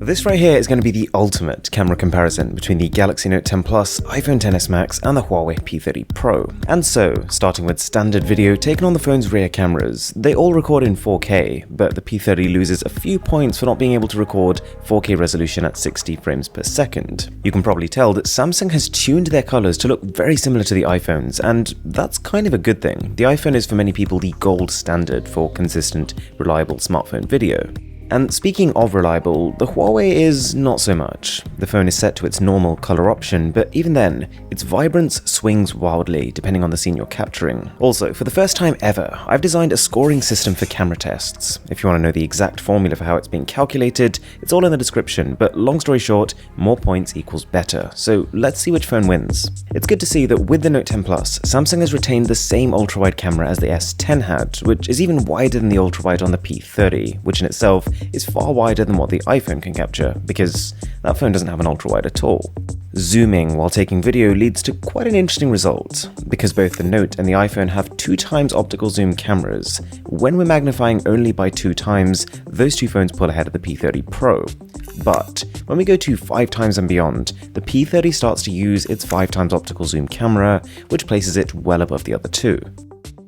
This right here is going to be the ultimate camera comparison between the Galaxy Note 10 Plus, iPhone XS Max and the Huawei P30 Pro. And so, starting with standard video taken on the phone's rear cameras, they all record in 4K, but the P30 loses a few points for not being able to record 4K resolution at 60 frames per second. You can probably tell that Samsung has tuned their colors to look very similar to the iPhones, and that's kind of a good thing. The iPhone is for many people the gold standard for consistent, reliable smartphone video. And speaking of reliable, the Huawei is not so much. The phone is set to its normal color option, but even then, its vibrance swings wildly depending on the scene you're capturing. Also, for the first time ever, I've designed a scoring system for camera tests. If you want to know the exact formula for how it's being calculated, it's all in the description, but long story short, more points equals better. So let's see which phone wins. It's good to see that with the Note 10 Plus, Samsung has retained the same ultra-wide camera as the S10 had, which is even wider than the ultra-wide on the P30, which in itself is far wider than what the iPhone can capture, because that phone doesn't have an ultra-wide at all. Zooming while taking video leads to quite an interesting result, because both the Note and the iPhone have 2 times optical zoom cameras. When we're magnifying only by 2 times, those two phones pull ahead of the P30 Pro. But when we go to 5 times and beyond, the P30 starts to use its 5 times optical zoom camera, which places it well above the other two.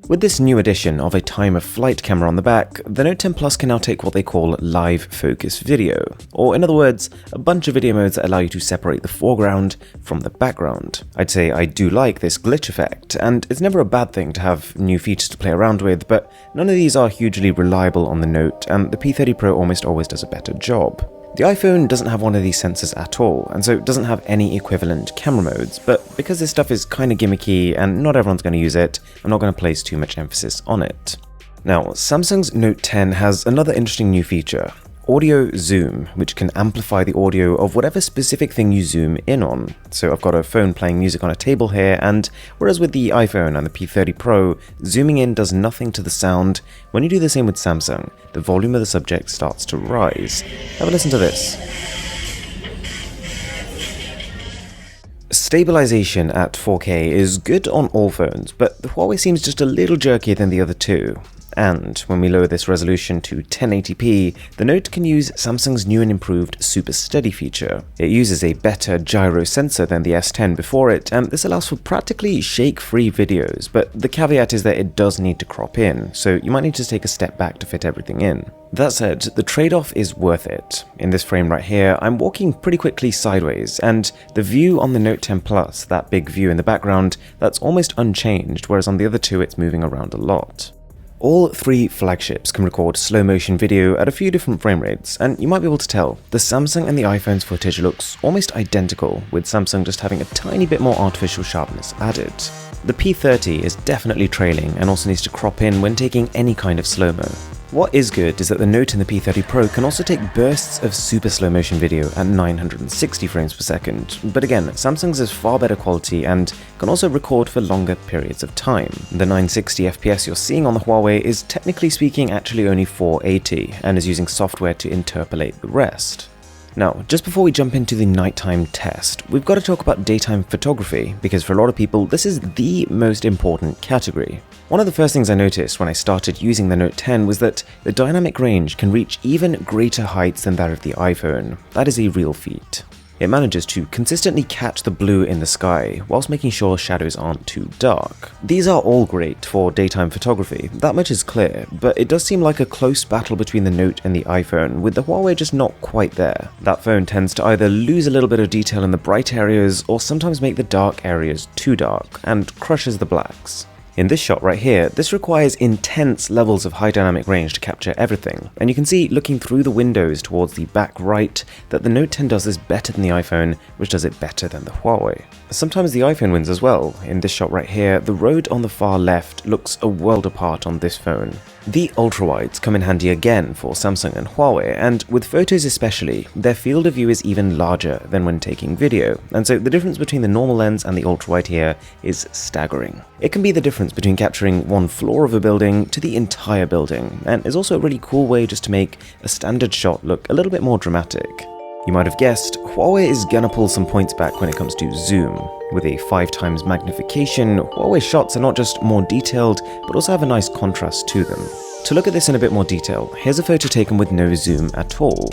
With this new addition of a time-of-flight camera on the back, the Note 10 Plus can now take what they call live focus video, or in other words, a bunch of video modes that allow you to separate the foreground from the background. I'd say I do like this glitch effect, and it's never a bad thing to have new features to play around with, but none of these are hugely reliable on the Note, and the P30 Pro almost always does a better job. The iPhone doesn't have one of these sensors at all, and so it doesn't have any equivalent camera modes, but because this stuff is kinda gimmicky and not everyone's going to use it, I'm not going to place too much emphasis on it. Now, Samsung's Note 10 has another interesting new feature, audio zoom, which can amplify the audio of whatever specific thing you zoom in on. So I've got a phone playing music on a table here, and whereas with the iPhone and the P30 Pro, zooming in does nothing to the sound, when you do the same with Samsung, the volume of the subject starts to rise. Have a listen to this. Stabilization at 4K is good on all phones, but the Huawei seems just a little jerkier than the other two. And when we lower this resolution to 1080p, the Note can use Samsung's new and improved Super Steady feature. It uses a better gyro sensor than the S10 before it, and this allows for practically shake-free videos, but the caveat is that it does need to crop in, so you might need to take a step back to fit everything in. That said, the trade-off is worth it. In this frame right here, I'm walking pretty quickly sideways, and the view on the Note 10 Plus, that big view in the background, that's almost unchanged, whereas on the other two it's moving around a lot. All 3 flagships can record slow-motion video at a few different frame rates, and you might be able to tell, the Samsung and the iPhone's footage looks almost identical, with Samsung just having a tiny bit more artificial sharpness added. The P30 is definitely trailing and also needs to crop in when taking any kind of slow-mo. What is good is that the Note and the P30 Pro can also take bursts of super slow motion video at 960 frames per second, but again, Samsung's is far better quality and can also record for longer periods of time. The 960 FPS you're seeing on the Huawei is technically speaking actually only 480 and is using software to interpolate the rest. Now, just before we jump into the nighttime test, we've got to talk about daytime photography, because for a lot of people, this is the most important category. One of the first things I noticed when I started using the Note 10 was that the dynamic range can reach even greater heights than that of the iPhone. That is a real feat. It manages to consistently catch the blue in the sky, whilst making sure shadows aren't too dark. These are all great for daytime photography, that much is clear, but it does seem like a close battle between the Note and the iPhone, with the Huawei just not quite there. That phone tends to either lose a little bit of detail in the bright areas, or sometimes make the dark areas too dark, and crushes the blacks. In this shot right here, this requires intense levels of high dynamic range to capture everything, and you can see looking through the windows towards the back right that the Note 10 does this better than the iPhone, which does it better than the Huawei. Sometimes the iPhone wins as well. In this shot right here, the road on the far left looks a world apart on this phone. The ultrawides come in handy again for Samsung and Huawei, and with photos especially, their field of view is even larger than when taking video, and so the difference between the normal lens and the ultrawide here is staggering. It can be the difference between capturing one floor of a building to the entire building, and is also a really cool way just to make a standard shot look a little bit more dramatic. You might have guessed, Huawei is gonna pull some points back when it comes to zoom. With a 5 times magnification, Huawei shots are not just more detailed, but also have a nice contrast to them. To look at this in a bit more detail, here's a photo taken with no zoom at all.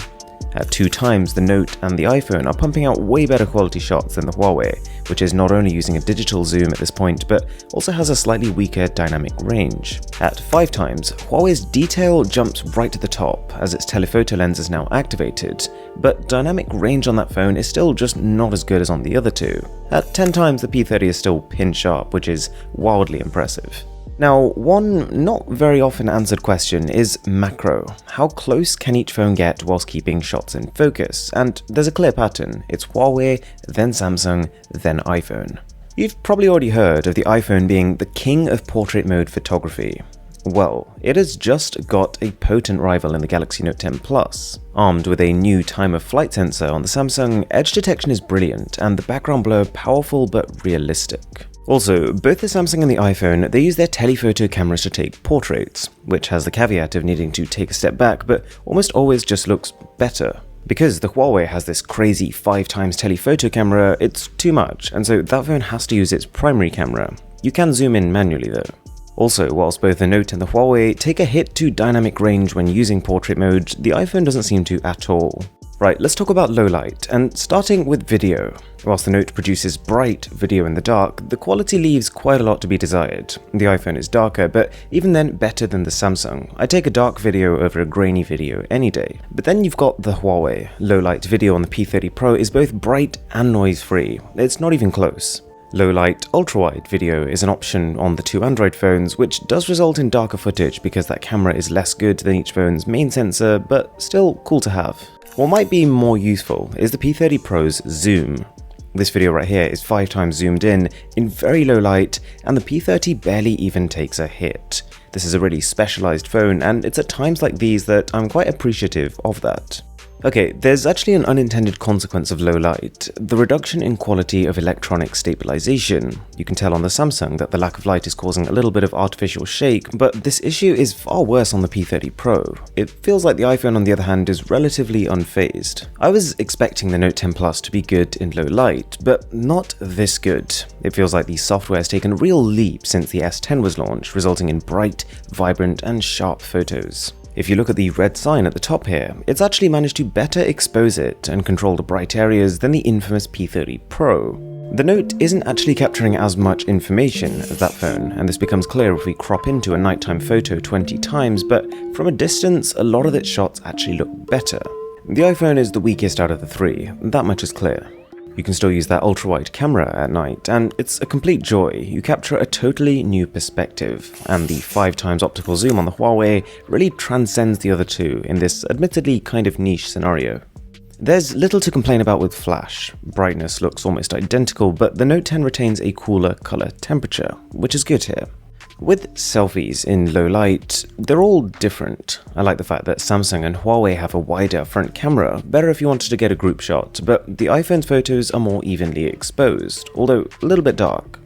At 2 times, the Note and the iPhone are pumping out way better quality shots than the Huawei, which is not only using a digital zoom at this point, but also has a slightly weaker dynamic range. At 5 times, Huawei's detail jumps right to the top as its telephoto lens is now activated, but dynamic range on that phone is still just not as good as on the other two. At 10 times, the P30 is still pin sharp, which is wildly impressive. Now, one not very often answered question is macro. How close can each phone get whilst keeping shots in focus? And there's a clear pattern. It's Huawei, then Samsung, then iPhone. You've probably already heard of the iPhone being the king of portrait mode photography. Well, it has just got a potent rival in the Galaxy Note 10 Plus. Armed with a new time-of-flight sensor on the Samsung, edge detection is brilliant and the background blur powerful but realistic. Also, both the Samsung and the iPhone, they use their telephoto cameras to take portraits, which has the caveat of needing to take a step back, but almost always just looks better. Because the Huawei has this crazy 5 times telephoto camera, it's too much, and so that phone has to use its primary camera. You can zoom in manually though. Also, whilst both the Note and the Huawei take a hit to dynamic range when using portrait mode, the iPhone doesn't seem to at all. Right, let's talk about low light, and starting with video. Whilst the Note produces bright video in the dark, the quality leaves quite a lot to be desired. The iPhone is darker, but even then better than the Samsung. I take a dark video over a grainy video any day. But then you've got the Huawei. Low light video on the P30 Pro is both bright and noise-free. It's not even close. Low-light, ultra-wide video is an option on the 2 Android phones, which does result in darker footage because that camera is less good than each phone's main sensor, but still cool to have. What might be more useful is the P30 Pro's zoom. This video right here is 5 times zoomed in very low light, and the P30 barely even takes a hit. This is a really specialized phone, and it's at times like these that I'm quite appreciative of that. Okay, there's actually an unintended consequence of low light, the reduction in quality of electronic stabilization. You can tell on the Samsung that the lack of light is causing a little bit of artificial shake, but this issue is far worse on the P30 Pro. It feels like the iPhone on the other hand is relatively unfazed. I was expecting the Note 10 Plus to be good in low light, but not this good. It feels like the software has taken a real leap since the S10 was launched, resulting in bright, vibrant and sharp photos. If you look at the red sign at the top here, it's actually managed to better expose it and control the bright areas than the infamous P30 Pro. The Note isn't actually capturing as much information as that phone, and this becomes clear if we crop into a nighttime photo 20 times, but from a distance, a lot of its shots actually look better. The iPhone is the weakest out of the 3, that much is clear. You can still use that ultra-wide camera at night, and it's a complete joy. You capture a totally new perspective, and the 5 times optical zoom on the Huawei really transcends the other two in this admittedly kind of niche scenario. There's little to complain about with flash. Brightness looks almost identical, but the Note 10 retains a cooler color temperature, which is good here. With selfies in low light, they're all different. I like the fact that Samsung and Huawei have a wider front camera, better if you wanted to get a group shot, but the iPhone's photos are more evenly exposed, although a little bit dark.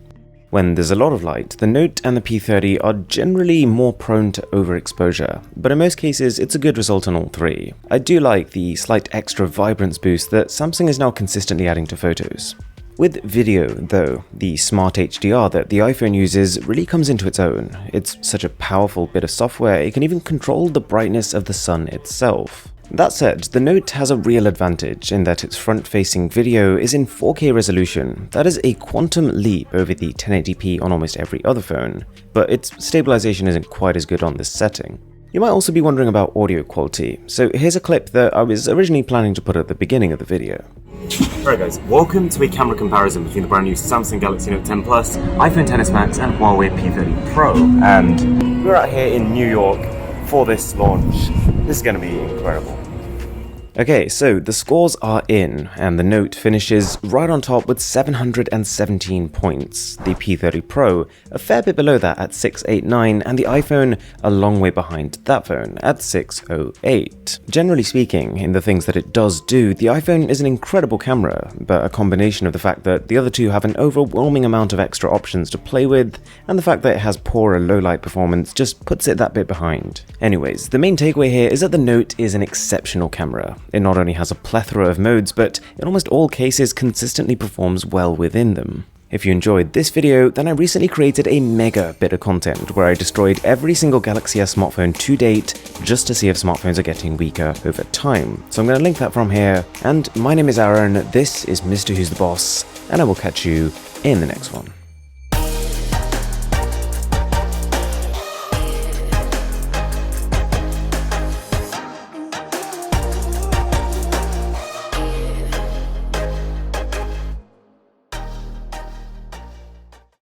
When there's a lot of light, the Note and the P30 are generally more prone to overexposure, but in most cases it's a good result on all 3. I do like the slight extra vibrance boost that Samsung is now consistently adding to photos. With video, though, the smart HDR that the iPhone uses really comes into its own. It's such a powerful bit of software, it can even control the brightness of the sun itself. That said, the Note has a real advantage in that its front-facing video is in 4K resolution. That is a quantum leap over the 1080p on almost every other phone, but its stabilization isn't quite as good on this setting. You might also be wondering about audio quality, so here's a clip that I was originally planning to put at the beginning of the video. Alright guys, welcome to a camera comparison between the brand new Samsung Galaxy Note 10 Plus, iPhone XS Max and Huawei P30 Pro. And we're out here in New York for this launch. This is going to be incredible. Okay, so the scores are in, and the Note finishes right on top with 717 points. The P30 Pro a fair bit below that at 689, and the iPhone a long way behind that phone at 608. Generally speaking, in the things that it does do, the iPhone is an incredible camera, but a combination of the fact that the other two have an overwhelming amount of extra options to play with, and the fact that it has poorer low-light performance just puts it that bit behind. Anyways, the main takeaway here is that the Note is an exceptional camera. It not only has a plethora of modes, but in almost all cases consistently performs well within them. If you enjoyed this video, then I recently created a mega bit of content where I destroyed every single Galaxy S smartphone to date just to see if smartphones are getting weaker over time. So I'm going to link that from here, and my name is Aaron, this is Mr. Who's the Boss, and I will catch you in the next one.